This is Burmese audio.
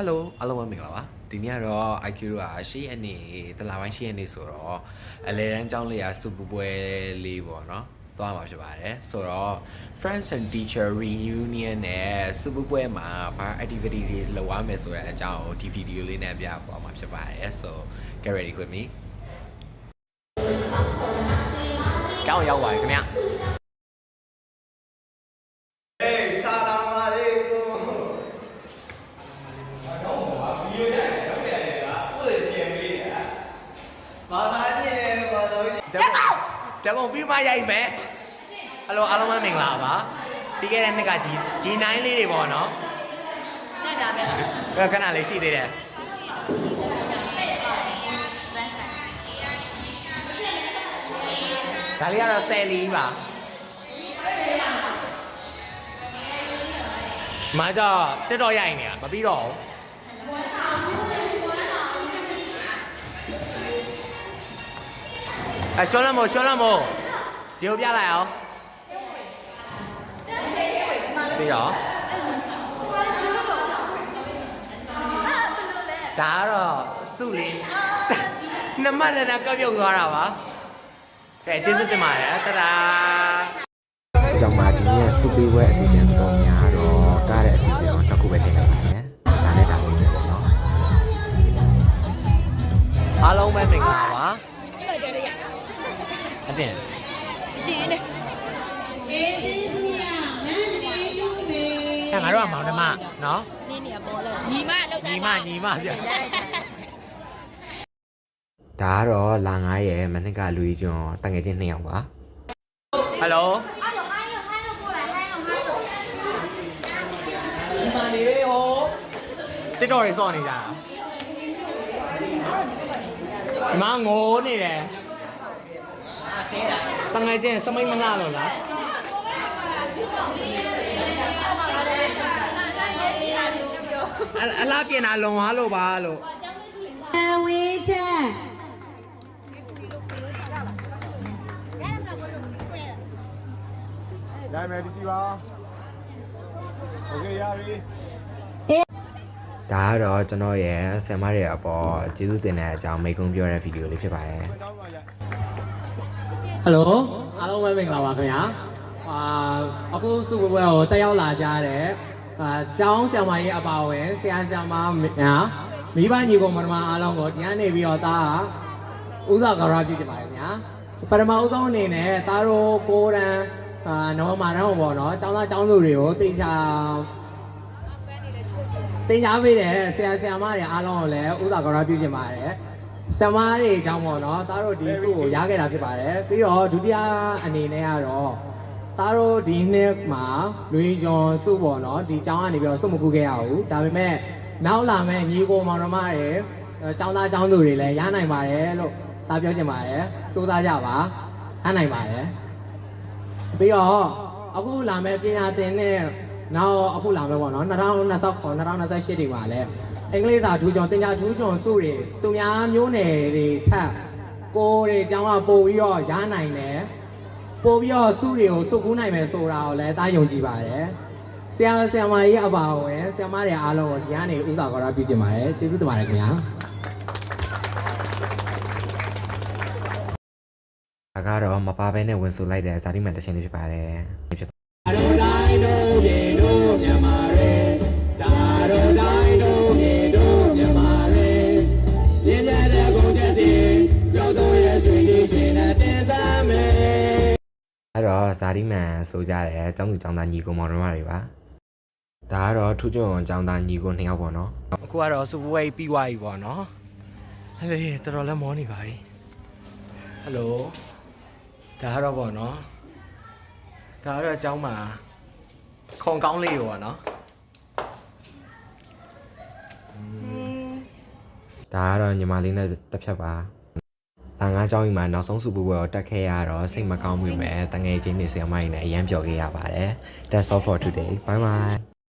Hello အားလုံးပဲမင်္ဂလာပါဒီနေ့ကတော့ IQ ကရှေ့အနေတလာပိုင်းရှေ့အနေဆိုတော့အလဲတန်းကျောင်းလေးရာစူပပွဲလေးပေါ့နော်သွားမှာဖြစ်ပါတယ်ဆိုတော့ Friends and Teacher Reunion နဲ့စူပပွဲမှာဘာ activity တွေလုပ်ရမယ်ဆိုတဲ့အကြောင်းကိုဒီဗီဒီယိုလေးနဲ့ပြသွားမှာဖြစ်ပါတယ် so get ready with me ကျောင်းရောက်ပါပြီခင်ဗျာတပုံပြီးမှရိုက်မယ်ဟယ်လိုအားလုံးပဲမင်္ဂလာပါပြီးခဲ့တဲ့နှစ်က G9 လေးတွေပေါ့နော်နဲ့ဒါပဲခဏလေးရှိသေးတယ်ဒါလေးကတော့ဆယ်လီပါမာကြတက်တော့ရိုက်နေတာမပြီးတော့ရှောလမိုဒီကိုပြလိုက်အောင်ပြီးတော့ဒါကတော့စုလေးနမရတာကောက်ပြုတ်သွားတာပါကဲကျေးဇူးတင်ပါတယ်တဒါအကြောင်းမှာဒီနေ့စူပီဝဲအစီအစဉ်တော်များတော့ကားတဲ့အစီအစဉ်တော့တစ်ခုပဲတင်လိုက်ပါတယ်ဒါနဲ့ဒါလေးပဲပေါ့နော်အားလုံးပဲမင်္ဂလာပါအတင်တင်းနေအေးစီစီရမန်းနေယူမေ ငါတို့ကမောင်နှမနော်နင်းနေရပေါ်လဲညီမလောက်စားညီမပြဒါကတော့လာငါးရဲ့မနစ်ကလူကြီးကျွန်းတငယ်ချင်း2ယောက်ပါဟယ်လိုဒီမှာနေဟိုတစ်တော်ရေးစောနေကြတာဒီမှာငိုနေတယ်တငယ်ချင်းစမိတ်မနာလို့လားအလားပြင်တာလွန်သွားလို့ပါလို့အဝေးချက်ได้ไหมဒီကြည့်ပါโอเคရပြီဒါကတော့ကျွန်တော်ရဲ့ဆင်မတွေအပေါ်ကျေးဇူးတင်တဲ့အကြောင်းမိတ်ကုန်းပြောတဲ့ဗီဒီယိုလေးဖြစ်ပါတယ်ဟယ်လိုအားလုံးပဲမင်္ဂလာပါခင်ဗျာအခုစုပွဲကိုတက်ရောက်လာကြတဲ့ကျောင်းဆရာမကြီးအပါအဝင်ဆရာမများမိဘညီကောင်မတော်အားလုံးကိုဒီကနေပြီးတော့ဒါဥစ္စာကာရပြုချင်ပါတယ်ခင်ဗျာပထမဦးဆုံးအနေနဲ့သားတို့ကိုရန်နော်မာတော့ပေါ့နော်ကျောင်းသားကျောင်းသူတွေကိုတိတ်ချတင်ကြားပေးတယ်ဆရာမတွေအားလုံးကိုလည်းဥစ္စာကာရပြုချင်ပါတယ်ဆရာမတွေအကြောင်းပေါ့နော်သားတို့ဒီစုကိုရခဲ့တာဖြစ်ပါတယ်ပြီးတော့ဒုတိယအနေနဲ့ကတော့သားတို့ဒီနှစ်မှာလူကြီးကျော်စုပေါ့နော်ဒီကျောင်းကနေပြီးတော့စုမကူခဲ့ရဘူးဒါပေမဲ့နောက်လာမဲ့ညီကိုမောင်နှမတွေကျောင်းသားကျောင်းသူတွေလည်းရနိုင်ပါတယ်လို့သားပြောချင်ပါတယ်စူးစမ်းကြပါအနိုင်ပါတယ်ပြီးတော့အခုလာမဲ့ပညာသင်နဲ့နောက်အခုလာမဲ့ပေါ့နော်2029 2028တွေမှာလည်းအင်္ဂလိပ်စာထူးချွန်တင်ညာထူးချွန်စုတွေသူများမျိုးနယ်တွေထပ်ကိုယ်တွေကျောင်းကပို့ပြီးတော့ရနိုင်တယ်ပို့ပြီးတော့စုတွေကိုစုကူးနိုင်မယ်ဆိုတာကိုလည်းတားယုံကြည်ပါတယ်ဆရာမကြီးအပါအဝင်ဆရာမတွေအားလုံးကိုဒီကနေဥစားကြရပြုချင်ပါတယ်ကျေးဇူးတင်ပါတယ်ခင်ဗျာဒါကတော့မပါဘဲနဲ့ဝင်ဆိုလိုက်တဲ့ဇာတိမှန်တခြင်းလေးဖြစ်ပါတယ်ဖြစ်ပါတို့တိုင်းတို့ပြေတို့မြန်မာတွေဒါတို့တိုင်းတို့ပြေတို့မြန်မာတွေပြင်းပြတဲ့ကုန်ချက်တွေကျောင်းတော်ရဲ့ရွှေလေးရှင်နဲ့တင်စားမယ်အဲ့တော့ဇာတိမှန်ဆိုကြတယ်ကျောင်းသူကျောင်းသားညီကိုမောင်နှမတွေပါဒါကတော့ထူးချွန်ကျောင်းသားညီကို2ယောက်ပေါ့နော်အခုကတော့စူပွဲပြီးသွားပြီပေါ့နော်ဟေးတော်တော်လည်းမောနေပါပြီဟယ်လိုဒါကတော့ပေါ့နော်ဒါကတော့အเจ้าမှာခုံကောင်းလေးပေါ့နော်ဒါကတော့ညီမလေးနဲ့တစ်ဖြတ်ပါလာငါးเจ้าကြီးမှာနောက်ဆုံးစုပွဲကိုတက်ခဲ့ရတော့စိတ်မကောင်းဘူးပဲတငယ်ချင်းတွေဆရာမကြီးနဲ့အရန်ပျော်ခဲ့ရပါတယ် That's all for today bye bye